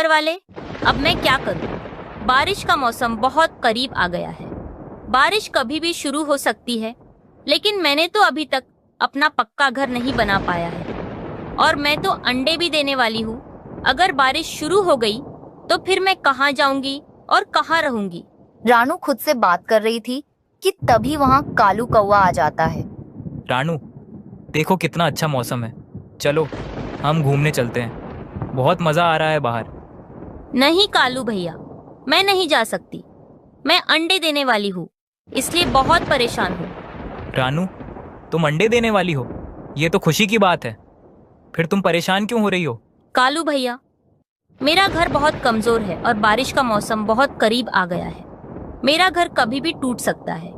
ऊपर वाले, अब मैं क्या करूं? बारिश का मौसम बहुत करीब आ गया है। बारिश कभी भी शुरू हो सकती है, लेकिन मैंने तो अभी तक अपना पक्का घर नहीं बना पाया है और मैं तो अंडे भी देने वाली हूँ। अगर बारिश शुरू हो गई तो फिर मैं कहाँ जाऊंगी और कहाँ रहूंगी? रानू खुद से बात कर रही थी कि तभी वहाँ कालू कौवा आ जाता है। रानू, देखो कितना अच्छा मौसम है, चलो हम घूमने चलते हैं, बहुत मज़ा आ रहा है बाहर। नहीं कालू भैया, मैं नहीं जा सकती। मैं अंडे देने वाली हूँ, इसलिए बहुत परेशान हूँ। रानू, तुम अंडे देने वाली हो? ये तो खुशी की बात है, फिर तुम परेशान क्यों हो रही हो? कालू भैया, मेरा घर बहुत कमजोर है और बारिश का मौसम बहुत करीब आ गया है। मेरा घर कभी भी टूट सकता है,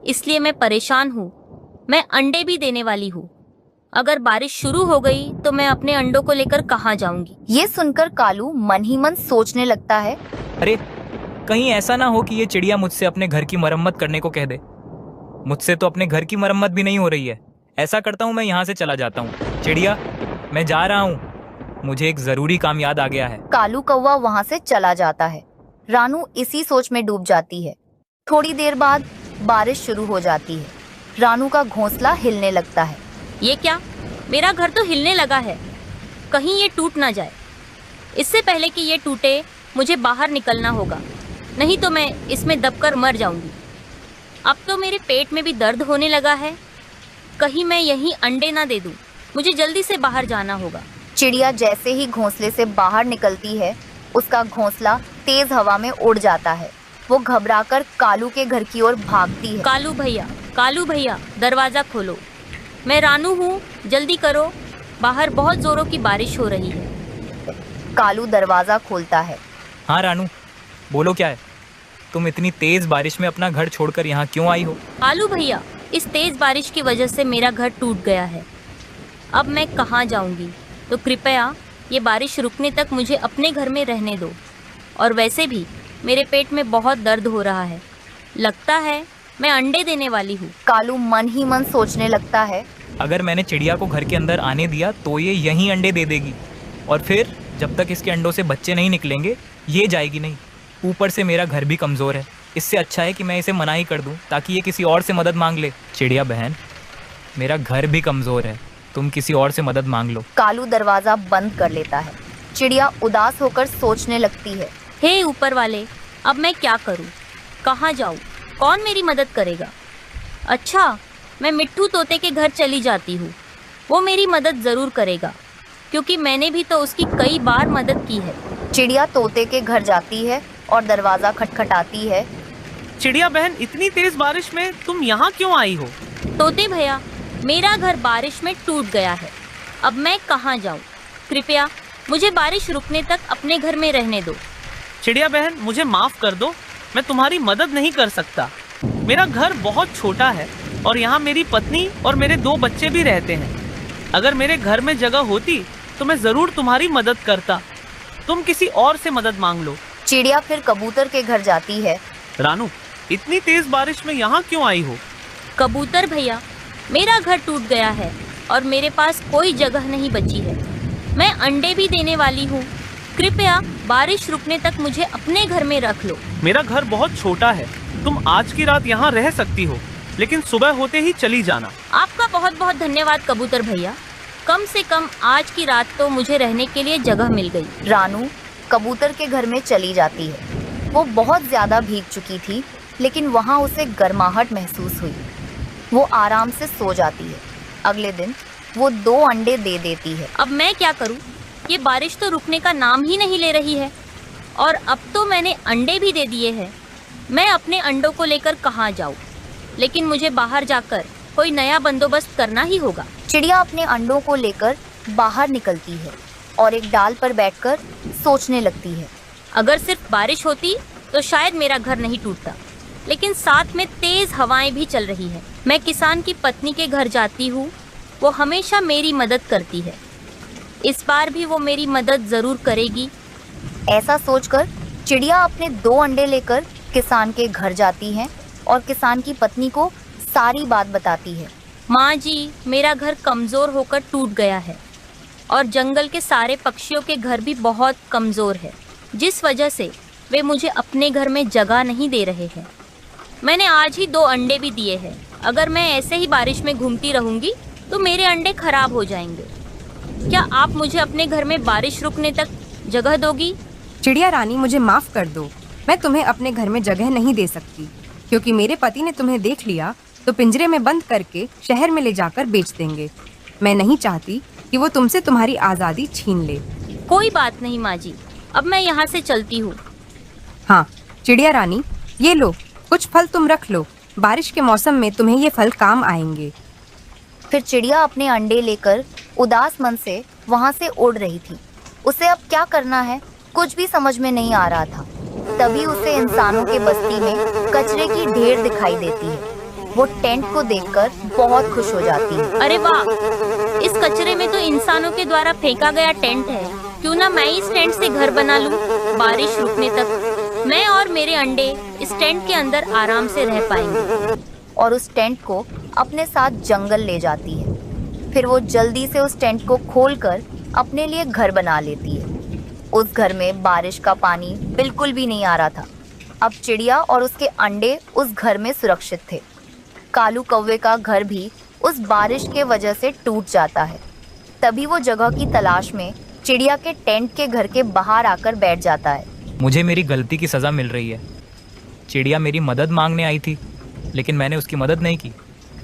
इसलिए मैं परेशान हूँ। मैं अंडे भी देने वाली हूँ। अगर बारिश शुरू हो गई तो मैं अपने अंडों को लेकर कहाँ जाऊंगी? ये सुनकर कालू मन ही मन सोचने लगता है। अरे, कहीं ऐसा ना हो कि ये चिड़िया मुझसे अपने घर की मरम्मत करने को कह दे। मुझसे तो अपने घर की मरम्मत भी नहीं हो रही है। ऐसा करता हूँ, मैं यहाँ से चला जाता हूँ। चिड़िया, मैं जा रहा हूँ, मुझे एक जरूरी काम याद आ गया है। कालू कौवा वहाँ से चला जाता है। रानू इसी सोच में डूब जाती है। थोड़ी देर बाद बारिश शुरू हो जाती है। रानू का घोंसला हिलने लगता है। ये क्या? मेरा घर तो हिलने लगा है, कहीं ये टूट ना जाए। इससे पहले कि ये टूटे मुझे बाहर निकलना होगा, नहीं तो मैं इसमें दबकर मर जाऊंगी। अब तो मेरे पेट में भी दर्द होने लगा है, कहीं मैं यहीं अंडे ना दे दूं। मुझे जल्दी से बाहर जाना होगा। चिड़िया जैसे ही घोंसले से बाहर निकलती है, उसका घोंसला तेज हवा में उड़ जाता है। वो घबराकर कालू के घर की ओर भागती है। कालू भैया, दरवाजा खोलो। मैं रानू हूँ, जल्दी करो, बाहर बहुत जोरों की बारिश हो रही है। कालू दरवाजा खोलता है। हाँ रानू, बोलो क्या है? तुम इतनी तेज बारिश में अपना घर छोड़कर यहाँ क्यों आई हो? कालू भैया, इस तेज बारिश की वजह से मेरा घर टूट गया है। अब मैं कहाँ जाऊँगी? तो कृपया ये बारिश रुकने तक मुझे अपने घर में रहने दो। और वैसे भी मेरे पेट में बहुत दर्द हो रहा है, लगता है मैं अंडे देने वाली हूँ। कालू मन ही मन सोचने लगता है, अगर मैंने चिड़िया को घर के अंदर आने दिया तो ये यहीं अंडे दे देगी, और फिर जब तक इसके अंडों से बच्चे नहीं निकलेंगे ये जाएगी नहीं। ऊपर से मेरा घर भी कमज़ोर है, इससे अच्छा है कि मैं इसे मना ही कर दूं ताकि ये किसी और से मदद मांग ले। चिड़िया बहन, मेरा घर भी कमज़ोर है, तुम किसी और से मदद मांग लो। कालू दरवाजा बंद कर लेता है। चिड़िया उदास होकर सोचने लगती है, हे ऊपर वाले, अब मैं क्या करूं? कहाँ जाऊं? कौन मेरी मदद करेगा? अच्छा, मैं मिट्ठू तोते के घर चली जाती हूँ, वो मेरी मदद ज़रूर करेगा, क्योंकि मैंने भी तो उसकी कई बार मदद की है। चिड़िया तोते के घर जाती है और दरवाजा खटखटाती है। चिड़िया बहन, इतनी तेज बारिश में तुम यहाँ क्यों आई हो? तोते भैया, मेरा घर बारिश में टूट गया है, अब मैं कहाँ जाऊँ? कृपया मुझे बारिश रुकने तक अपने घर में रहने दो। चिड़िया बहन, मुझे माफ कर दो, मैं तुम्हारी मदद नहीं कर सकता। मेरा घर बहुत छोटा है और यहाँ मेरी पत्नी और मेरे 2 बच्चे भी रहते हैं। अगर मेरे घर में जगह होती तो मैं ज़रूर तुम्हारी मदद करता। तुम किसी और से मदद मांग लो। चिड़िया फिर कबूतर के घर जाती है। रानू, इतनी तेज बारिश में यहाँ क्यों आई हो? कबूतर भैया, मेरा घर टूट गया है और मेरे पास कोई जगह नहीं बची है। मैं अंडे भी देने वाली हूँ, कृपया बारिश रुकने तक मुझे अपने घर में रख लो। मेरा घर बहुत छोटा है, तुम आज की रात यहाँ रह सकती हो, लेकिन सुबह होते ही चली जाना। आपका बहुत बहुत धन्यवाद कबूतर भैया, कम से कम आज की रात तो मुझे रहने के लिए जगह मिल गई। रानू कबूतर के घर में चली जाती है। वो बहुत ज्यादा भीग चुकी थी, लेकिन वहाँ उसे गर्माहट महसूस हुई। वो आराम से सो जाती है। अगले दिन वो 2 अंडे दे देती है। अब मैं क्या करूं? ये बारिश तो रुकने का नाम ही नहीं ले रही है, और अब तो मैंने अंडे भी दे दिए हैं। मैं अपने अंडों को लेकर कहाँ जाऊं? लेकिन मुझे बाहर जाकर कोई नया बंदोबस्त करना ही होगा। चिड़िया अपने अंडों को लेकर बाहर निकलती है और एक डाल पर बैठकर सोचने लगती है। अगर सिर्फ बारिश होती तो शायद मेरा घर नहीं टूटता, लेकिन साथ में तेज हवाएं भी चल रही है। मैं किसान की पत्नी के घर जाती हूँ, वो हमेशा मेरी मदद करती है। इस बार भी वो मेरी मदद ज़रूर करेगी। ऐसा सोचकर चिड़िया अपने 2 अंडे लेकर किसान के घर जाती है और किसान की पत्नी को सारी बात बताती है। माँ जी, मेरा घर कमज़ोर होकर टूट गया है और जंगल के सारे पक्षियों के घर भी बहुत कमज़ोर है। जिस वजह से वे मुझे अपने घर में जगह नहीं दे रहे हैं। मैंने आज ही 2 अंडे भी दिए हैं। अगर मैं ऐसे ही बारिश में घूमती रहूंगी तो मेरे अंडे खराब हो जाएंगे। क्या आप मुझे अपने घर में बारिश रुकने तक जगह दोगी? चिड़िया रानी, मुझे माफ कर दो। मैं तुम्हें अपने घर में जगह नहीं दे सकती, क्योंकि मेरे पति ने तुम्हें देख लिया तो पिंजरे में बंद करके शहर में ले जाकर बेच देंगे। मैं नहीं चाहती कि वो तुमसे तुम्हारी आज़ादी छीन ले। कोई बात नहीं माँ जी, अब मैं यहाँ से चलती हूँ। हाँ चिड़िया रानी, ये लो, कुछ फल तुम रख लो। बारिश के मौसम में तुम्हें ये फल काम आएंगे। फिर चिड़िया अपने अंडे लेकर उदास मन से वहां से उड़ रही थी। उसे अब क्या करना है कुछ भी समझ में नहीं आ रहा था। तभी उसे इंसानों के बस्ती में कचरे की ढेर दिखाई देती है। वो टेंट को देखकर बहुत खुश हो जाती है। अरे वाह, इस कचरे में तो इंसानों के द्वारा फेंका गया टेंट है। क्यों ना मैं इस टेंट से घर बना लूं। बारिश रुकने तक मैं और मेरे अंडे इस टेंट के अंदर आराम से रह पाएंगे। और उस टेंट को अपने साथ जंगल ले जाती है। फिर वो जल्दी से उस टेंट को खोलकर अपने लिए घर बना लेती है। उस घर में बारिश का पानी बिल्कुल भी नहीं आ रहा था। अब चिड़िया और उसके अंडे उस घर में सुरक्षित थे। कालू कौवे का घर भी उस बारिश के वजह से टूट जाता है। तभी वो जगह की तलाश में चिड़िया के टेंट के घर के बाहर आकर बैठ जाता है। मुझे मेरी गलती की सज़ा मिल रही है। चिड़िया मेरी मदद मांगने आई थी, लेकिन मैंने उसकी मदद नहीं की,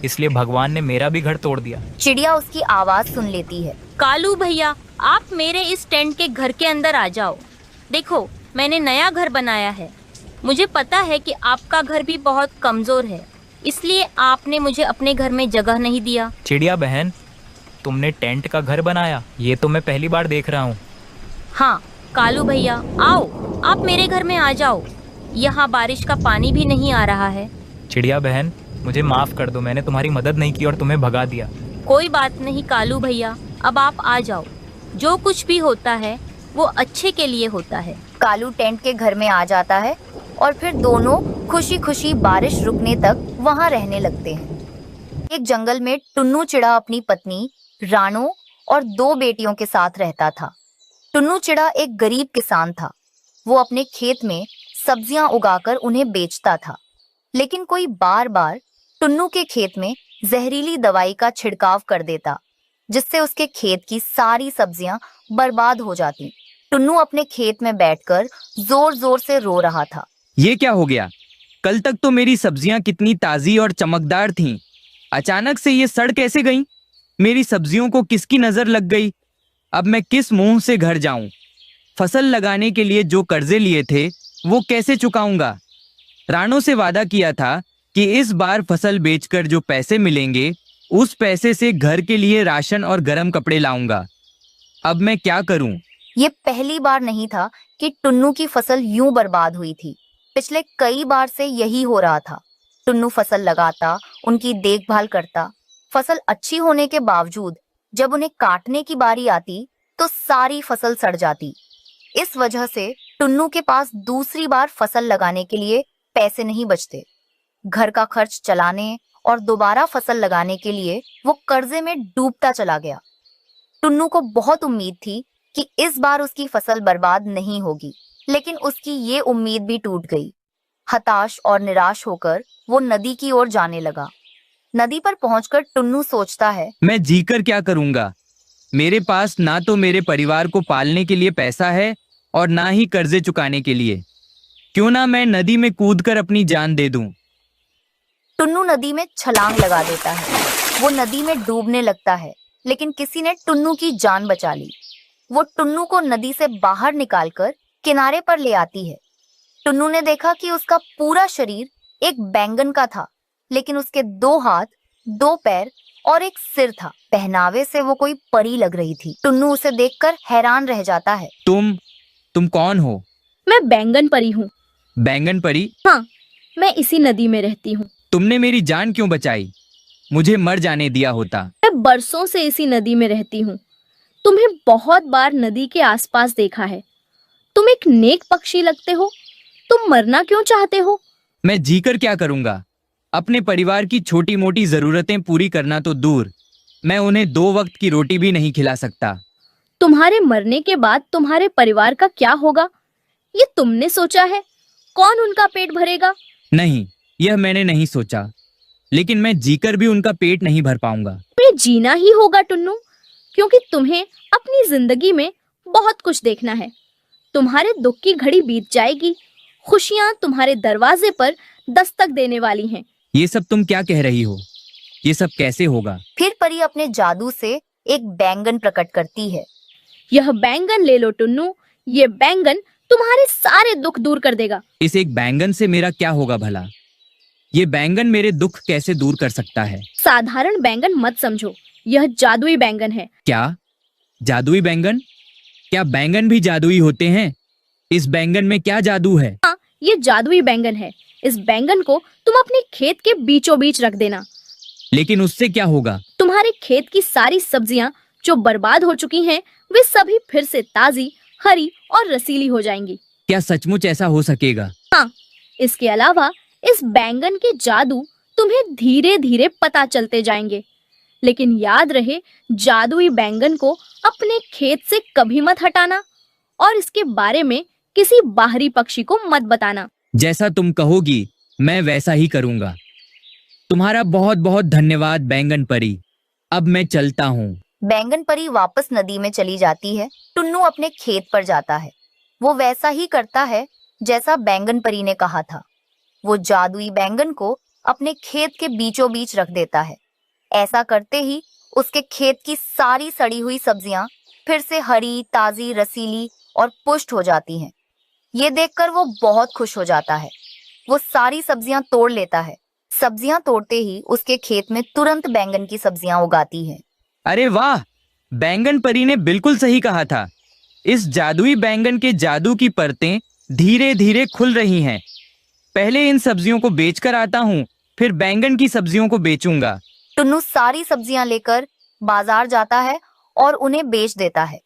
इसलिए भगवान ने मेरा भी घर तोड़ दिया। चिड़िया उसकी आवाज़ सुन लेती है। कालू भैया, आप मेरे इस टेंट के घर के अंदर आ जाओ। देखो, मैंने नया घर बनाया है। मुझे पता है कि आपका घर भी बहुत कमज़ोर है, इसलिए आपने मुझे अपने घर में जगह नहीं दिया। चिड़िया बहन, तुमने टेंट का घर बनाया? ये तो मैं पहली बार देख रहा हूँ। हाँ कालू भैया, आओ, आप मेरे घर में आ जाओ। यहाँ बारिश का पानी भी नहीं आ रहा है। चिड़िया बहन, मुझे माफ़ कर दो, मैंने तुम्हारी मदद नहीं की और तुम्हें भगा दिया। कोई बात नहीं कालू भैया, अब आप आ जाओ। जो कुछ भी होता है वो अच्छे के लिए होता है। कालू टेंट के घर में आ जाता है और फिर दोनों खुशी खुशी बारिश रुकने तक वहां रहने लगते हैं। एक जंगल में टुन्नू चिड़ा अपनी पत्नी रानो और 2 बेटियों के साथ रहता था। टुन्नू चिड़ा एक गरीब किसान था। वो अपने खेत में सब्जियां उगाकर उन्हें बेचता था, लेकिन कोई बार बार टुन्नू के खेत में जहरीली दवाई का छिड़काव कर देता, जिससे उसके खेत की सारी सब्जियां बर्बाद हो जाती। टुन्नू अपने खेत में बैठकर जोर जोर से रो रहा था। ये क्या हो गया? कल तक तो मेरी सब्जियां कितनी ताजी और चमकदार थीं। अचानक से ये सड़ कैसे गईं? मेरी सब्जियों को किसकी नजर लग गई? अब मैं किस मुंह से घर जाऊं? फसल लगाने के लिए जो कर्जे लिए थे वो कैसे चुकाऊंगा? रानो से वादा किया था कि इस बार फसल बेचकर जो पैसे मिलेंगे उस पैसे से घर के लिए राशन और गर्म कपड़े लाऊंगा। अब मैं क्या करूं? ये पहली बार नहीं था कि टुन्नू की फसल यूं बर्बाद हुई थी। पिछले कई बार से यही हो रहा था। टुन्नू फसल लगाता, उनकी देखभाल करता। फसल अच्छी होने के बावजूद जब उन्हें काटने की बारी आती तो सारी फसल सड़ जाती। इस वजह से टुन्नू के पास दूसरी बार फसल लगाने के लिए पैसे नहीं बचते। घर का खर्च चलाने और दोबारा फसल लगाने के लिए वो कर्जे में डूबता चला गया। टुन्नू को बहुत उम्मीद थी कि इस बार उसकी फसल बर्बाद नहीं होगी, लेकिन उसकी ये उम्मीद भी टूट गई। हताश और निराश होकर वो नदी की ओर जाने लगा। नदी पर पहुंचकर टुन्नू सोचता है, मैं जीकर क्या करूंगा? मेरे पास ना तो मेरे परिवार को पालने के लिए पैसा है और ना ही कर्जे चुकाने के लिए। क्यों ना मैं नदी में कूदकर अपनी जान दे दूं। टुन्नू नदी में छलांग लगा देता है। वो नदी में डूबने लगता है, लेकिन किसी ने टुन्नू की जान बचा ली। वो टुन्नू को नदी से बाहर निकालकर किनारे पर ले आती है। टुन्नू ने देखा कि उसका पूरा शरीर एक बैंगन का था, लेकिन उसके 2 हाथ, 2 पैर और एक सिर था। पहनावे से वो कोई परी लग रही थी। टुन्नू उसे देखकर हैरान रह जाता है। तुम कौन हो? मैं बैंगन परी हूँ। बैंगन परी? हाँ, मैं इसी नदी में रहती हूँ। तुमने मेरी जान क्यों बचाई? मुझे मर जाने दिया होता। मैं बरसों से इसी नदी में रहती हूँ। तुम्हें बहुत बार नदी के आसपास देखा है। तुम एक नेक पक्षी लगते हो। तुम मरना क्यों चाहते हो? मैं जीकर क्या करूंगा? अपने परिवार की छोटी मोटी जरूरतें पूरी करना तो दूर, मैं उन्हें 2 वक्त की रोटी भी नहीं खिला सकता। तुम्हारे मरने के बाद तुम्हारे परिवार का क्या होगा? ये तुमने सोचा है? कौन उनका पेट भरेगा? नहीं, यह मैंने नहीं सोचा, लेकिन मैं जीकर भी उनका पेट नहीं भर पाऊंगा। तुम्हें जीना ही होगा टुन्नू, क्योंकि तुम्हें अपनी जिंदगी में बहुत कुछ देखना है। तुम्हारे दुख की घड़ी बीत जाएगी, खुशियां तुम्हारे दरवाजे पर दस्तक देने वाली हैं। ये सब तुम क्या कह रही हो? ये सब कैसे होगा? फिर परी अपने जादू से एक बैंगन प्रकट करती है। यह बैंगन ले लो टुन्नू, ये बैंगन तुम्हारे सारे दुख दूर कर देगा। इस एक बैंगन से मेरा क्या होगा भला? ये बैंगन मेरे दुख कैसे दूर कर सकता है? साधारण बैंगन मत समझो, यह जादुई बैंगन है। क्या जादुई बैंगन? क्या बैंगन भी जादुई होते हैं? इस बैंगन में क्या जादू है? हाँ, ये जादुई बैंगन है। इस बैंगन को तुम अपने खेत के बीचों बीच रख देना। लेकिन उससे क्या होगा? तुम्हारे खेत की सारी सब्जियां जो बर्बाद हो चुकी हैं, वे सभी फिर से ताजी, हरी और रसीली हो जाएंगी। क्या सचमुच ऐसा हो सकेगा? हाँ, इसके अलावा इस बैंगन के जादू तुम्हें धीरे धीरे पता चलते जाएंगे। लेकिन याद रहे, जादुई बैंगन को अपने खेत से कभी मत हटाना और इसके बारे में किसी बाहरी पक्षी को मत बताना। जैसा तुम कहोगी मैं वैसा ही करूंगा। तुम्हारा बहुत बहुत धन्यवाद बैंगन परी। अब मैं चलता हूँ। बैंगन परी वापस नदी में चली जाती है। टुन्नू अपने खेत पर जाता है। वो वैसा ही करता है जैसा बैंगन परी ने कहा था। वो जादुई बैंगन को अपने खेत के बीचों बीच रख देता है। ऐसा करते ही उसके खेत की सारी सड़ी हुई सब्जियां फिर से हरी, ताजी, रसीली और पुष्ट हो जाती हैं। ये देखकर वो बहुत खुश हो जाता है। वो सारी सब्जियां तोड़ लेता है। सब्जियां तोड़ते ही उसके खेत में तुरंत बैंगन की सब्जियां उगाती हैं। अरे वाह, बैंगन परी ने बिल्कुल सही कहा था। इस जादुई बैंगन के जादू की परतें धीरे धीरे खुल रही हैं। पहले इन सब्जियों को बेचकर आता हूँ, फिर बैंगन की सब्जियों को बेचूंगा। टुन्नू सारी सब्जियां लेकर बाजार जाता है और उन्हें बेच देता है।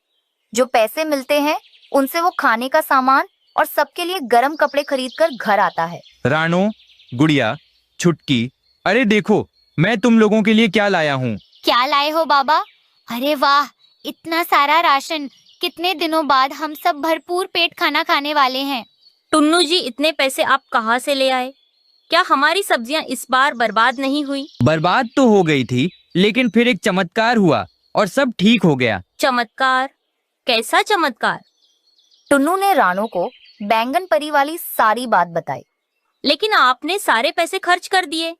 जो पैसे मिलते हैं उनसे वो खाने का सामान और सबके लिए गर्म कपड़े खरीदकर घर आता है। रानो, गुड़िया, छुटकी, अरे देखो मैं तुम लोगों के लिए क्या लाया हूँ। क्या लाए हो बाबा? अरे वाह, इतना सारा राशन! कितने दिनों बाद हम सब भरपूर पेट खाना खाने वाले हैं। टुन्नू जी, इतने पैसे आप कहाँ से ले आए? क्या हमारी सब्जियां इस बार बर्बाद नहीं हुई? बर्बाद तो हो गई थी, लेकिन फिर एक चमत्कार हुआ और सब ठीक हो गया। चमत्कार? कैसा चमत्कार? टुन्नू ने रानो को बैंगन परी वाली सारी बात बताई। लेकिन आपने सारे पैसे खर्च कर दिए।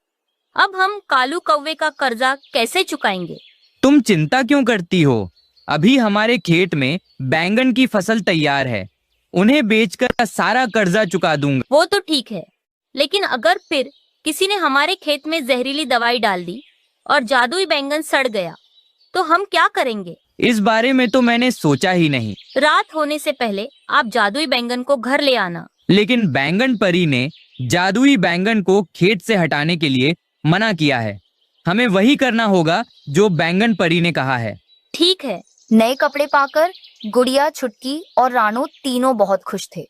अब हम कालू कौवे का कर्जा कैसे चुकाएंगे? तुम चिंता क्यों करती हो? अभी हमारे खेत में बैंगन की फसल तैयार है। उन्हें बेचकर सारा कर्जा चुका दूंगा। वो तो ठीक है, लेकिन अगर फिर किसी ने हमारे खेत में जहरीली दवाई डाल दी और जादुई बैंगन सड़ गया, तो हम क्या करेंगे? इस बारे में तो मैंने सोचा ही नहीं। रात होने से पहले आप जादुई बैंगन को घर ले आना। लेकिन बैंगन परी ने जादुई बैंगन को खेत से हटाने के लिए मना किया है। हमें वही करना होगा जो बैंगन परी ने कहा है। ठीक है। नए कपड़े पाकर गुड़िया, छुटकी और रानो तीनों बहुत खुश थे।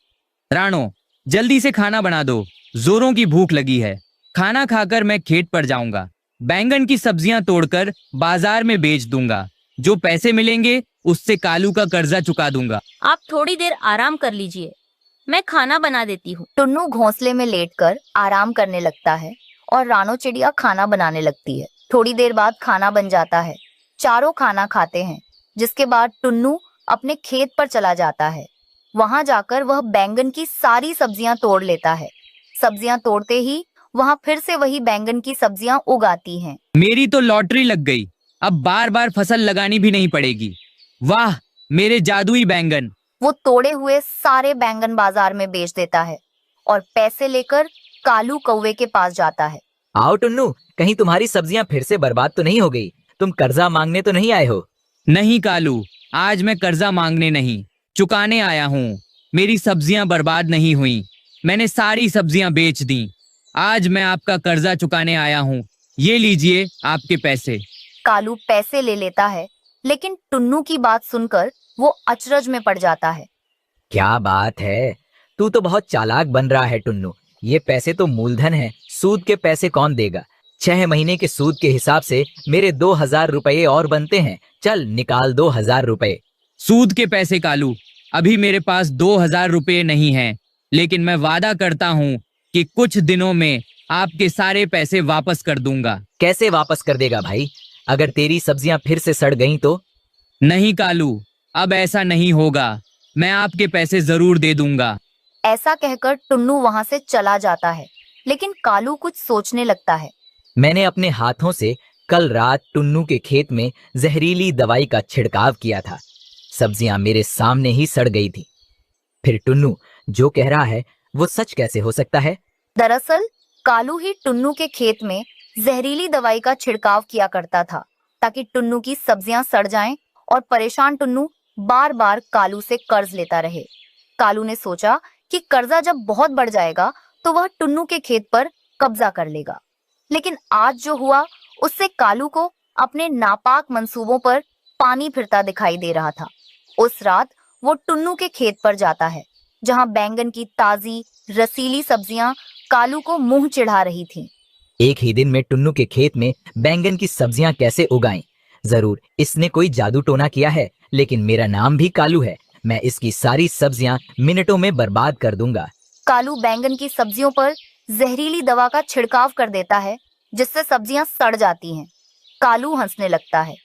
रानो, जल्दी से खाना बना दो, जोरों की भूख लगी है। खाना खाकर मैं खेत पर जाऊंगा। बैंगन की सब्जियां तोड़कर बाजार में बेच दूंगा। जो पैसे मिलेंगे उससे कालू का कर्जा चुका दूंगा। आप थोड़ी देर आराम कर लीजिए, मैं खाना बना देती हूँ। टुन्नू घोंसले में लेटकर आराम करने लगता है और रानो चिड़िया खाना बनाने लगती है। थोड़ी देर बाद खाना बन जाता है। चारों खाना खाते हैं, जिसके बाद टुन्नू अपने खेत पर चला जाता है। वहां जाकर वह बैंगन की सारी सब्जियां तोड़ लेता है। सब्जियां तोड़ते ही वहां फिर से वही बैंगन की सब्जियां उगाती हैं। मेरी तो लॉटरी लग गई। अब बार बार फसल लगानी भी नहीं पड़ेगी। वाह, मेरे जादुई बैंगन! वो तोड़े हुए सारे बैंगन बाजार में बेच देता है और पैसे लेकर कालू कौवे के पास जाता है। आओ टुन्नू, कहीं तुम्हारी सब्जियां फिर से बर्बाद तो नहीं हो गई? तुम कर्जा मांगने तो नहीं आए हो? नहीं कालू, आज मैं कर्जा मांगने नहीं, चुकाने आया हूँ। मेरी सब्जियां बर्बाद नहीं हुई। मैंने सारी सब्जियां बेच दी। आज मैं आपका कर्जा चुकाने आया हूँ। ये लीजिए आपके पैसे। कालू पैसे ले लेता है, लेकिन टुन्नू की बात सुनकर वो अचरज में पड़ जाता है। क्या बात है, तू तो बहुत चालाक बन रहा है टुन्नू। ये पैसे तो मूलधन है, सूद के पैसे कौन देगा? 6 महीने के सूद के हिसाब से मेरे 2000 रुपये और बनते हैं। चल निकाल 2000 रुपये। सूद के पैसे कालू, अभी मेरे पास 2,000 रुपये नहीं हैं, लेकिन मैं वादा करता हूँ कि कुछ दिनों में आपके सारे पैसे वापस कर दूंगा। कैसे वापस कर देगा भाई? अगर तेरी सब्जियां फिर से सड़ गईं तो? नहीं कालू, अब ऐसा नहीं होगा। मैं आपके पैसे जरूर दे दूंगा। ऐसा कहकर टुन्नू वहां से चला जाता है, लेकिन कालू कुछ सोचने लगता है। मैंने अपने हाथों से कल रात टुन्नू के खेत में जहरीली दवाई का छिड़काव किया था। सब्जियां मेरे सामने ही सड़ गई थी। फिर टुन्नू जो कह रहा है वो सच कैसे हो सकता है? दरअसल कालू ही टुन्नू के खेत में जहरीली दवाई का छिड़काव किया करता था, ताकि टुन्नू की सब्जियां सड़ जाएं और परेशान टुन्नू बार बार कालू से कर्ज लेता रहे। कालू ने सोचा कि कर्जा जब बहुत बढ़ जाएगा तो वह टुन्नू के खेत पर कब्जा कर लेगा। लेकिन आज जो हुआ उससे कालू को अपने नापाक मंसूबों पर पानी फिरता दिखाई दे रहा था। उस रात वो टुन्नू के खेत पर जाता है, जहां बैंगन की ताजी रसीली सब्जियां कालू को मुंह चिढ़ा रही थीं। एक ही दिन में टुन्नू के खेत में बैंगन की सब्जियां कैसे उगाई? जरूर इसने कोई जादू टोना किया है, लेकिन मेरा नाम भी कालू है। मैं इसकी सारी सब्जियां मिनटों में बर्बाद कर दूंगा। कालू बैंगन की सब्जियों पर जहरीली दवा का छिड़काव कर देता है, जिससे सब्जियां सड़ जाती हैं। कालू हंसने लगता है।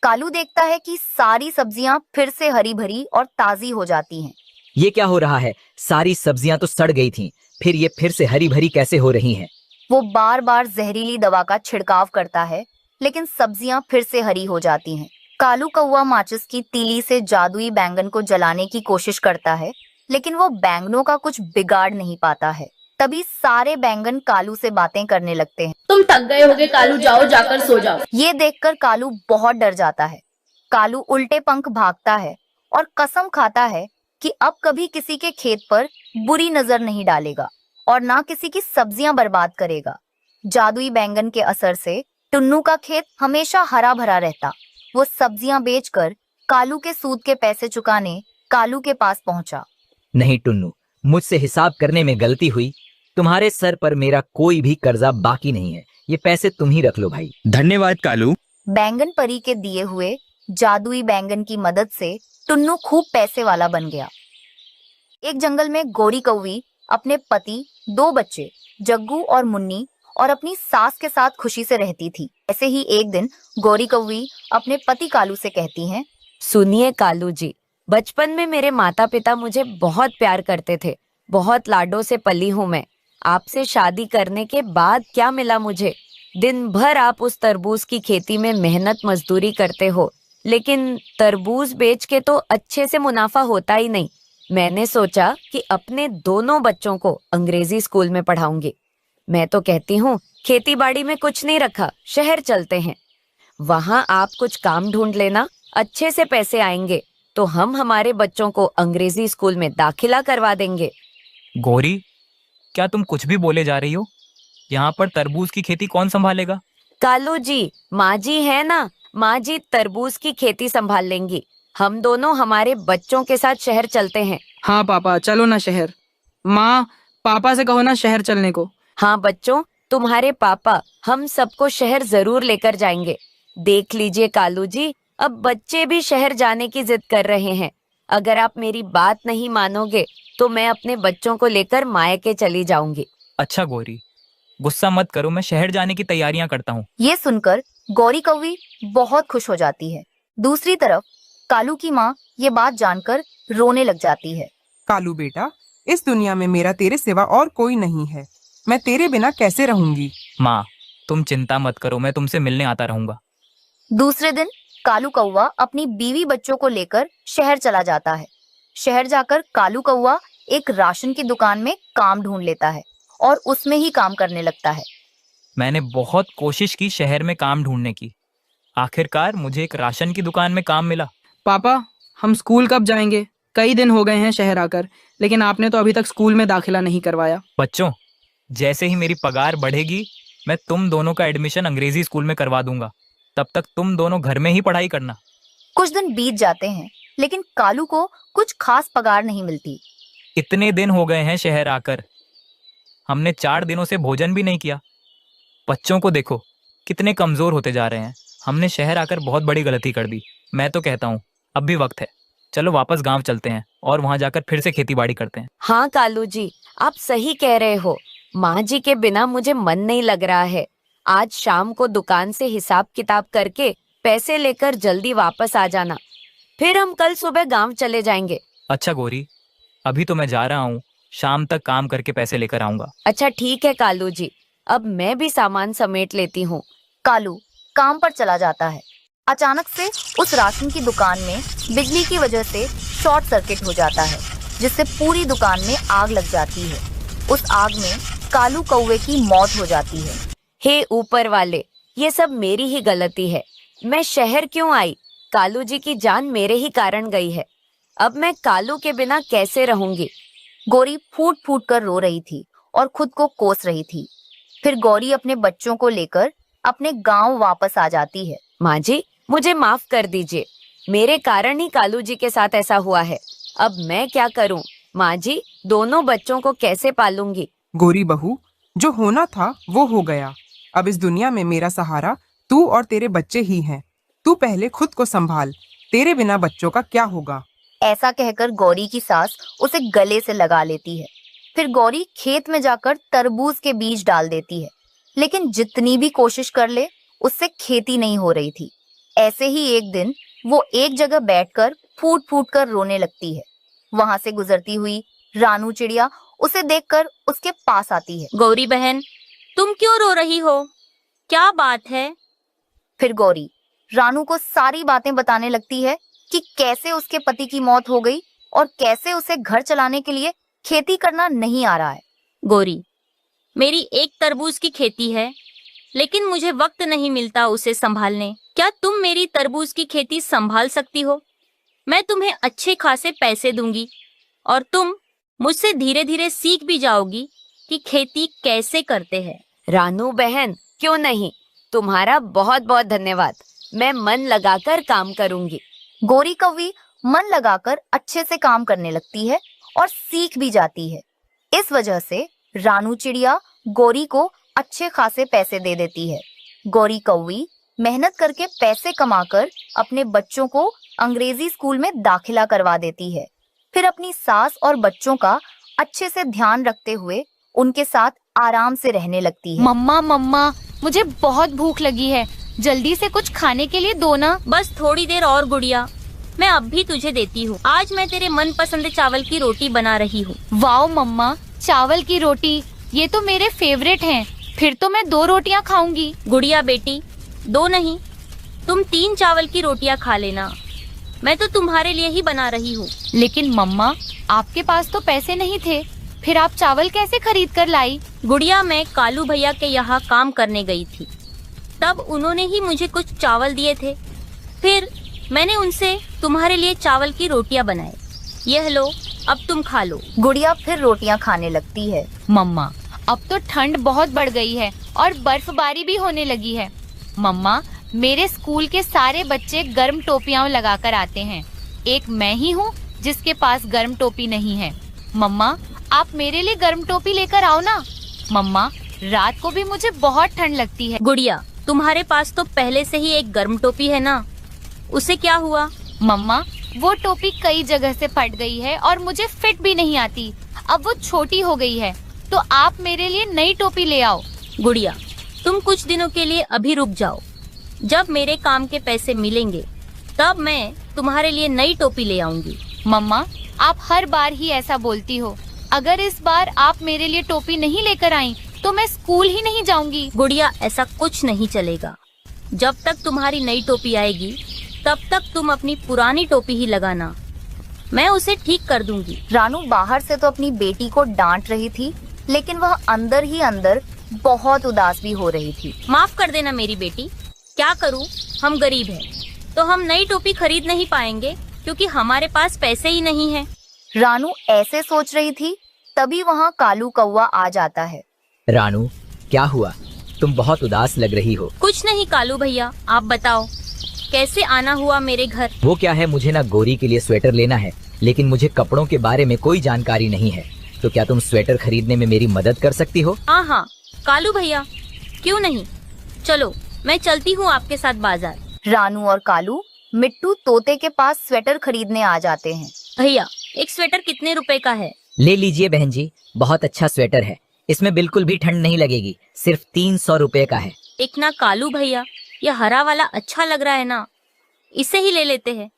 कालू देखता है कि सारी सब्जियां फिर से हरी भरी और ताजी हो जाती हैं। ये क्या हो रहा है? सारी सब्जियां तो सड़ गई थीं, फिर ये फिर से हरी भरी कैसे हो रही हैं? वो बार बार जहरीली दवा का छिड़काव करता है, लेकिन सब्जियां फिर से हरी हो जाती हैं। कालू कौवा माचिस की तीली से जादुई बैंगन को जलाने की कोशिश करता है, लेकिन वो बैंगनों का कुछ बिगाड़ नहीं पाता है। तभी सारे बैंगन कालू से बातें करने लगते हैं। तुम थक गए होगे कालू, जाओ जाकर सो जाओ। ये देखकर कालू बहुत डर जाता है। कालू उल्टे पंख भागता है और कसम खाता है कि अब कभी किसी के खेत पर बुरी नजर नहीं डालेगा और ना किसी की सब्जियां बर्बाद करेगा। जादुई बैंगन के असर से टुन्नू का खेत हमेशा हरा भरा रहता। वो सब्जियां बेचकर कालू के सूद के पैसे चुकाने कालू के पास पहुंचा। नहीं टुन्नू, मुझसे हिसाब करने में गलती हुई। तुम्हारे सर पर मेरा कोई भी कर्जा बाकी नहीं है। ये पैसे तुम ही रख लो भाई। धन्यवाद कालू। बैंगन परी के दिए हुए जादुई बैंगन की मदद से टुन्नू खूब पैसे वाला बन गया। एक जंगल में गौरी कौवी अपने पति, 2 बच्चे जग्गू और मुन्नी और अपनी सास के साथ खुशी से रहती थी। ऐसे ही एक दिन गौरी कौवी अपने पति कालू से कहती हैं, सुनिए कालू जी, बचपन में मेरे माता पिता मुझे बहुत प्यार करते थे। बहुत लाडों से पली हूँ मैं। आपसे शादी करने के बाद क्या मिला मुझे? दिन भर आप उस तरबूज की खेती में मेहनत मजदूरी करते हो, लेकिन तरबूज बेच के तो अच्छे से मुनाफा होता ही नहीं। मैंने सोचा कि अपने दोनों बच्चों को अंग्रेजी स्कूल में पढ़ाऊंगी। मैं तो कहती हूँ खेती बाड़ी में कुछ नहीं रखा, शहर चलते हैं। वहाँ आप कुछ काम ढूंढ लेना, अच्छे से पैसे आएंगे तो हम हमारे बच्चों को अंग्रेजी स्कूल में दाखिला करवा देंगे। गौरी, क्या तुम कुछ भी बोले जा रही हो? यहाँ पर तरबूज की खेती कौन संभालेगा? कालू जी, माँ जी है ना, माँ जी तरबूज की खेती संभाल लेंगी। हम दोनों हमारे बच्चों के साथ शहर चलते हैं। हाँ पापा, चलो ना शहर। माँ, पापा से कहो ना शहर चलने को। हाँ बच्चों, तुम्हारे पापा हम सबको शहर जरूर लेकर जाएंगे। देख लीजिए कालू जी, अब बच्चे भी शहर जाने की जिद कर रहे हैं। अगर आप मेरी बात नहीं मानोगे तो मैं अपने बच्चों को लेकर मायके चली जाऊंगी। अच्छा गौरी, गुस्सा मत करो, मैं शहर जाने की तैयारियां करता हूँ। ये सुनकर गौरी कौवी बहुत खुश हो जाती है। दूसरी तरफ कालू की माँ ये बात जानकर रोने लग जाती है। कालू बेटा, इस दुनिया में मेरा तेरे सिवा और कोई नहीं है। मैं तेरे बिना कैसे रहूंगी? माँ, तुम चिंता मत करो, मैं तुमसे मिलने आता रहूंगा। दूसरे दिन कालू कौवा अपनी बीवी बच्चों को लेकर शहर चला जाता है। शहर जाकर कालू कौवा एक राशन की दुकान में काम ढूंढ लेता है और उसमें ही काम करने लगता है। मैंने बहुत कोशिश की शहर में काम ढूंढने की। आखिरकार मुझे एक राशन की दुकान में काम मिला। पापा, हम स्कूल कब जाएंगे? कई दिन हो गए हैं शहर आकर, लेकिन आपने तो अभी तक स्कूल में दाखिला नहीं करवाया। बच्चों, जैसे ही मेरी पगार बढ़ेगी मैं तुम दोनों का एडमिशन अंग्रेजी स्कूल में करवा दूंगा। तब तक तुम दोनों घर में ही पढ़ाई करना। कुछ दिन बीत जाते हैं, लेकिन कालू को कुछ खास पगार नहीं मिलती। इतने दिन हो गए हैं शहर आकर, हमने 4 दिनों से भोजन भी नहीं किया। बच्चों को देखो कितने कमजोर होते जा रहे हैं। हमने शहर आकर बहुत बड़ी गलती कर दी। मैं तो कहता हूँ अब भी वक्त है, चलो वापस गांव चलते हैं और वहां जाकर फिर से खेती बाड़ी करते हैं। हाँ कालू जी, आप सही कह रहे हो। माँ जी के बिना मुझे मन नहीं लग रहा है। आज शाम को दुकान से हिसाब किताब करके पैसे लेकर जल्दी वापस आ जाना, फिर हम कल सुबह गांव चले जाएंगे। अच्छा गौरी, अभी तो मैं जा रहा हूँ, शाम तक काम करके पैसे लेकर आऊंगा। अच्छा ठीक है कालू जी, अब मैं भी सामान समेट लेती हूँ। कालू काम पर चला जाता है। अचानक से उस राशन की दुकान में बिजली की वजह से शॉर्ट सर्किट हो जाता है, जिससे पूरी दुकान में आग लग जाती है। उस आग में कालू कौवे की मौत हो जाती है। हे ऊपर वाले, ये सब मेरी ही गलती है। मैं शहर क्यों आई? कालू जी की जान मेरे ही कारण गई है। अब मैं कालू के बिना कैसे रहूंगी? गौरी फूट फूट कर रो रही थी और खुद को कोस रही थी। फिर गौरी अपने बच्चों को लेकर अपने गांव वापस आ जाती है। माँ जी, मुझे माफ कर दीजिए, मेरे कारण ही कालू जी के साथ ऐसा हुआ है। अब मैं क्या करूं? माँ जी, दोनों बच्चों को कैसे पालूंगी? गोरी बहू, जो होना था वो हो गया। अब इस दुनिया में मेरा सहारा तू और तेरे बच्चे ही हैं। तू पहले खुद को संभाल, तेरे बिना बच्चों का क्या होगा? ऐसा कहकर गौरी की सास उसे गले से लगा लेती है। फिर गौरी खेत में जाकर तरबूज के बीज डाल देती है, लेकिन जितनी भी कोशिश कर ले उससे खेती नहीं हो रही थी। ऐसे ही एक दिन वो एक जगह बैठकर फूट फूट कर रोने लगती है। वहां से गुजरती हुई रानू चिड़िया उसे देखकर उसके पास आती है। गौरी बहन, तुम क्यों रो रही हो? क्या बात है? फिर गौरी रानू को सारी बातें बताने लगती है कि कैसे उसके पति की मौत हो गई और कैसे उसे घर चलाने के लिए खेती करना नहीं आ रहा है। गौरी, मेरी एक तरबूज की खेती है, लेकिन मुझे वक्त नहीं मिलता उसे संभालने। क्या तुम मेरी तरबूज की खेती संभाल सकती हो? मैं तुम्हें अच्छे खासे पैसे दूंगी और तुम मुझसे धीरे धीरे सीख भी जाओगी कि खेती कैसे करते हैं। रानू बहन, क्यों नहीं, तुम्हारा बहुत बहुत धन्यवाद। मैं मन लगाकर काम करूंगी। गौरी कौवी मन लगाकर अच्छे से काम करने लगती है और सीख भी जाती है। इस वजह से रानू चिड़िया गौरी को अच्छे खासे पैसे दे देती है। गौरी कौवी मेहनत करके पैसे कमाकर अपने बच्चों को अंग्रेजी स्कूल में दाखिला करवा देती है। फिर अपनी सास और बच्चों का अच्छे से ध्यान रखते हुए उनके साथ आराम से रहने लगती है। मम्मा, मुझे बहुत भूख लगी है, जल्दी से कुछ खाने के लिए दो ना। बस थोड़ी देर और गुड़िया, मैं अब भी तुझे देती हूँ। आज मैं तेरे मनपसंद चावल की रोटी बना रही हूँ। वाओ मम्मा, चावल की रोटी, ये तो मेरे फेवरेट हैं। फिर तो मैं 2 रोटियां खाऊंगी। गुड़िया बेटी, 2 नहीं, तुम 3 चावल की रोटियां खा लेना। मैं तो तुम्हारे लिए ही बना रही हूँ। लेकिन मम्मा, आपके पास तो पैसे नहीं थे, फिर आप चावल कैसे खरीद कर लाई? गुड़िया, मैं कालू भैया के यहाँ काम करने गई थी, तब उन्होंने ही मुझे कुछ चावल दिए थे। फिर मैंने उनसे तुम्हारे लिए चावल की रोटियां बनाई। यह लो, अब तुम खा लो। गुड़िया फिर रोटियां खाने लगती है। मम्मा, अब तो ठंड बहुत बढ़ गई है और बर्फबारी भी होने लगी है। मम्मा, मेरे स्कूल के सारे बच्चे गर्म टोपियां लगाकर आते हैं। एक मैं ही हूँ जिसके पास गर्म टोपी नहीं है। मम्मा, आप मेरे लिए गर्म टोपी लेकर आओ ना। मम्मा, रात को भी मुझे बहुत ठंड लगती है। गुड़िया, तुम्हारे पास तो पहले से ही एक गर्म टोपी है ना, उसे क्या हुआ? मम्मा, वो टोपी कई जगह से फट गई है और मुझे फिट भी नहीं आती। अब वो छोटी हो गई है, तो आप मेरे लिए नई टोपी ले आओ। गुड़िया, तुम कुछ दिनों के लिए अभी रुक जाओ। जब मेरे काम के पैसे मिलेंगे तब मैं तुम्हारे लिए नई टोपी ले आऊंगी। मम्मा, आप हर बार ही ऐसा बोलती हो। अगर इस बार आप मेरे लिए टोपी नहीं लेकर आई तो मैं स्कूल ही नहीं जाऊंगी। गुड़िया, ऐसा कुछ नहीं चलेगा। जब तक तुम्हारी नई टोपी आएगी तब तक तुम अपनी पुरानी टोपी ही लगाना, मैं उसे ठीक कर दूंगी। रानू बाहर से तो अपनी बेटी को डांट रही थी, लेकिन वह अंदर ही अंदर बहुत उदास भी हो रही थी। माफ कर देना मेरी बेटी, क्या करूं, हम गरीब हैं, तो हम नई टोपी खरीद नहीं पाएंगे क्योंकि हमारे पास पैसे ही नहीं हैं। रानू ऐसे सोच रही थी, तभी वहाँ कालू कौवा आ जाता है। रानू, क्या हुआ? तुम बहुत उदास लग रही हो। कुछ नहीं कालू भैया, आप बताओ कैसे आना हुआ मेरे घर? वो क्या है, मुझे ना गौरी के लिए स्वेटर लेना है, लेकिन मुझे कपड़ों के बारे में कोई जानकारी नहीं है। तो क्या तुम स्वेटर खरीदने में मेरी मदद कर सकती हो? हाँ कालू भैया, क्यों नहीं, चलो मैं चलती हूँ आपके साथ बाजार। रानू और कालू मिट्टू तोते के पास स्वेटर खरीदने आ जाते हैं। भैया, एक स्वेटर कितने रुपए का है? ले लीजिए बहन जी, बहुत अच्छा स्वेटर है, इसमें बिल्कुल भी ठंड नहीं लगेगी, सिर्फ 300 रुपए का है। एक ना कालू भैया, यह हरा वाला अच्छा लग रहा है ना, इसे ही ले लेते हैं।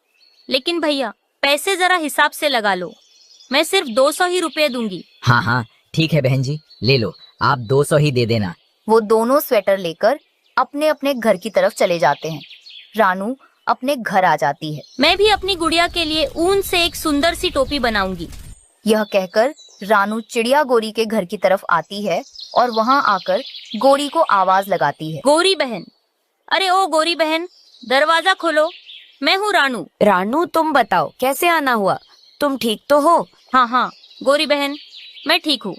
लेकिन भैया, पैसे जरा हिसाब से लगा लो, मैं सिर्फ 200 ही रुपए दूंगी। हाँ हाँ ठीक है बहन जी, ले लो, आप 200 ही दे देना। वो दोनों स्वेटर लेकर अपने अपने घर की तरफ चले जाते हैं। रानू अपने घर आ जाती है। मैं भी अपनी गुड़िया के लिए ऊन से एक सुंदर सी टोपी बनाऊंगी। यह कहकर रानू चिड़िया गोरी के घर की तरफ आती है और वहाँ आकर गोरी को आवाज लगाती है। गोरी बहन, अरे ओ गोरी बहन, दरवाजा खोलो, मैं हूँ रानू। रानू, तुम बताओ कैसे आना हुआ, तुम ठीक तो हो? हाँ हाँ गोरी बहन, मैं ठीक हूँ।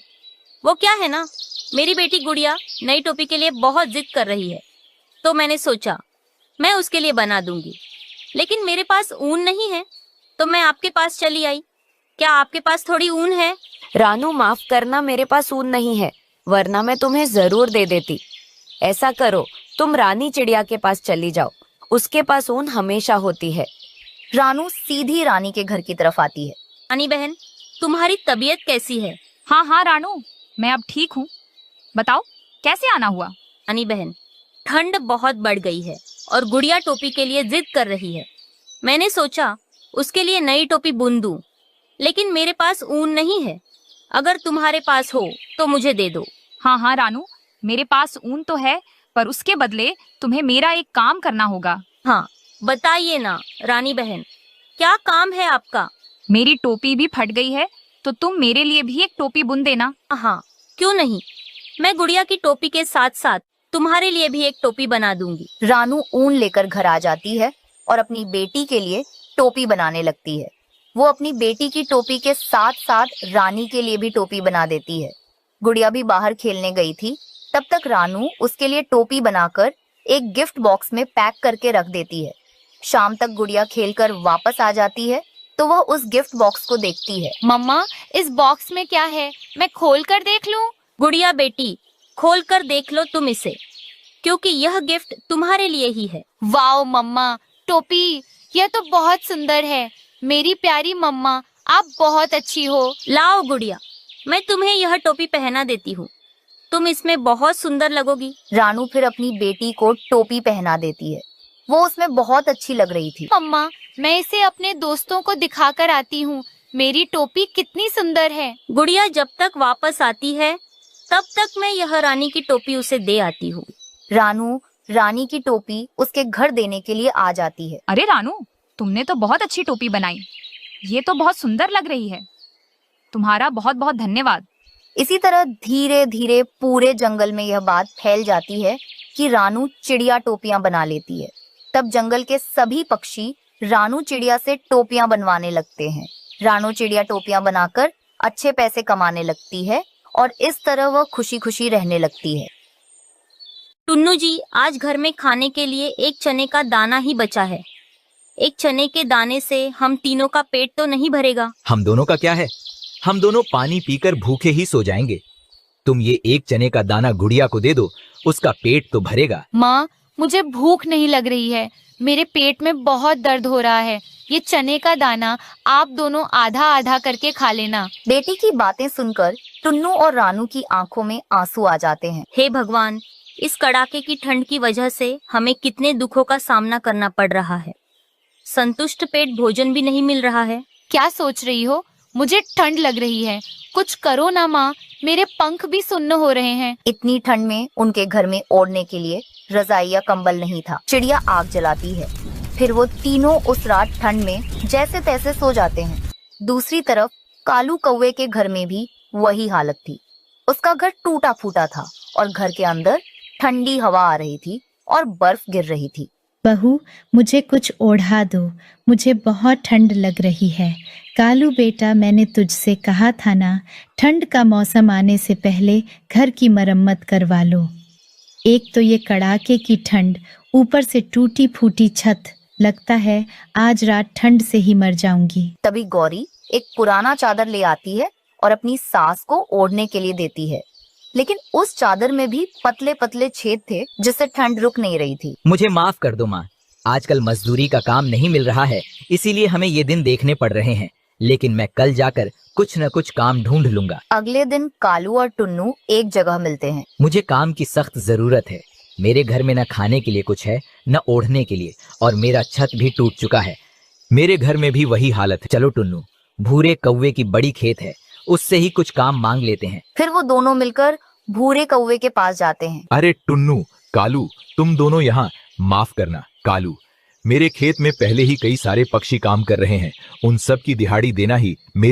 वो क्या है ना, मेरी बेटी गुड़िया नई टोपी के लिए बहुत जिद कर रही है, तो मैंने सोचा मैं उसके लिए बना दूंगी। लेकिन मेरे पास ऊन नहीं है, तो मैं आपके पास चली आई। क्या आपके पास थोड़ी ऊन है? रानू, माफ करना, मेरे पास ऊन नहीं है, वरना मैं तुम्हें जरूर दे देती। ऐसा करो, तुम रानी चिड़िया के पास चली जाओ, उसके पास ऊन हमेशा होती है। रानू सीधी रानी के घर की तरफ आती है। रानी बहन, तुम्हारी तबीयत कैसी है? हाँ हाँ रानू, मैं अब ठीक हूँ, बताओ कैसे आना हुआ? रानी बहन, ठंड बहुत बढ़ गई है और गुड़िया टोपी के लिए जिद कर रही है। मैंने सोचा उसके लिए नई टोपी बुन दूं, लेकिन मेरे पास ऊन नहीं है। अगर तुम्हारे पास हो तो मुझे दे दो। हाँ हाँ रानू, मेरे पास ऊन तो है, पर उसके बदले तुम्हें मेरा एक काम करना होगा। हाँ बताइए ना रानी बहन, क्या काम है आपका? मेरी टोपी भी फट गई है, तो तुम मेरे लिए भी एक टोपी बुन देना। हाँ क्यों नहीं, मैं गुड़िया की टोपी के साथ साथ तुम्हारे लिए भी एक टोपी बना दूंगी। रानू ऊन लेकर घर आ जाती है और अपनी बेटी के लिए टोपी बनाने लगती है। वो अपनी बेटी की टोपी के साथ साथ रानी के लिए भी टोपी बना देती है। गुड़िया भी बाहर खेलने गई थी, तब तक रानू उसके लिए टोपी बनाकर एक गिफ्ट बॉक्स में पैक करके रख देती है। शाम तक गुड़िया खेलकर वापस आ जाती है तो वह उस गिफ्ट बॉक्स को देखती है। मम्मा, इस बॉक्स में क्या है, मैं खोल कर देख लूं? गुड़िया बेटी, खोल कर देख लो तुम इसे, क्योंकि यह गिफ्ट तुम्हारे लिए ही है। वाओ मम्मा, टोपी, यह तो बहुत सुंदर है। मेरी प्यारी मम्मा, आप बहुत अच्छी हो। लाओ गुड़िया, मैं तुम्हें यह टोपी पहना देती हूँ, तुम इसमें बहुत सुंदर लगोगी। रानू फिर अपनी बेटी को टोपी पहना देती है। वो उसमें बहुत अच्छी लग रही थी। मम्मा, मैं इसे अपने दोस्तों को दिखा कर आती हूँ, मेरी टोपी कितनी सुंदर है। गुड़िया जब तक वापस आती है तब तक मैं यह रानी की टोपी उसे दे आती हूँ। रानू रानी की टोपी उसके घर देने के लिए आ जाती है। अरे रानू, तुमने तो बहुत अच्छी टोपी बनाई, ये तो बहुत सुंदर लग रही है, तुम्हारा बहुत बहुत धन्यवाद। इसी तरह धीरे धीरे पूरे जंगल में यह बात फैल जाती है कि रानू चिड़िया टोपियां बना लेती है। तब जंगल के सभी पक्षी रानू चिड़िया से टोपियां बनवाने लगते हैं। रानू चिड़िया टोपियां बनाकर अच्छे पैसे कमाने लगती है और इस तरह वह खुशी खुशी रहने लगती है। टुन्नू जी, आज घर में खाने के लिए एक चने का दाना ही बचा है। एक चने के दाने से हम तीनों का पेट तो नहीं भरेगा। हम दोनों का क्या है, हम दोनों पानी पीकर भूखे ही सो जाएंगे। तुम ये एक चने का दाना गुड़िया को दे दो, उसका पेट तो भरेगा। माँ, मुझे भूख नहीं लग रही है, मेरे पेट में बहुत दर्द हो रहा है। ये चने का दाना आप दोनों आधा आधा करके खा लेना। बेटी की बातें सुनकर टुन्नू और रानू की आंखों में आंसू आ जाते हैं। हे भगवान, इस कड़ाके की ठंड की वजह से हमें कितने दुखों का सामना करना पड़ रहा है। संतुष्ट पेट भोजन भी नहीं मिल रहा है। क्या सोच रही हो? मुझे ठंड लग रही है, कुछ करो ना माँ, मेरे पंख भी सुन्न हो रहे हैं। इतनी ठंड में उनके घर में ओढ़ने के लिए रजाई या कंबल नहीं था। चिड़िया आग जलाती है, फिर वो तीनों उस रात ठंड में जैसे तैसे सो जाते हैं। दूसरी तरफ कालू कौवे के घर में भी वही हालत थी। उसका घर टूटा फूटा था और घर के अंदर ठंडी हवा आ रही थी और बर्फ गिर रही थी। बहू, मुझे कुछ ओढ़ा दो, मुझे बहुत ठंड लग रही है। कालू बेटा, मैंने तुझसे कहा था ना, ठंड का मौसम आने से पहले घर की मरम्मत करवा लो। एक तो ये कड़ाके की ठंड, ऊपर से टूटी फूटी छत, लगता है आज रात ठंड से ही मर जाऊंगी। तभी गौरी एक पुराना चादर ले आती है और अपनी सास को ओढ़ने के लिए देती है, लेकिन उस चादर में भी पतले पतले छेद थे जिससे ठंड रुक नहीं रही थी। मुझे माफ कर दो माँ, आजकल मजदूरी का काम नहीं मिल रहा है, इसीलिए हमें ये दिन देखने पड़ रहे हैं, लेकिन मैं कल जाकर कुछ न कुछ काम ढूंढ लूंगा। अगले दिन कालू और टुन्नू एक जगह मिलते हैं। मुझे काम की सख्त जरूरत है। मेरे घर में न खाने के लिए कुछ है, न ओढ़ने के लिए, और मेरा छत भी टूट चुका है। मेरे घर में भी वही हालत है। चलो टुन्नू, भूरे कौवे की बड़ी खेत है, उससे ही कुछ काम मांग लेते हैं। फिर वो दोनों मिलकर भूरे कौवे के पास जाते हैं। अरे टुन्नू, कालू, तुम दोनों यहाँ। माफ करना कालू, मेरे खेत में पहले ही कई सारे पक्षी काम कर रहे हैं, उन सब की दिहाड़ी देना ही मेरे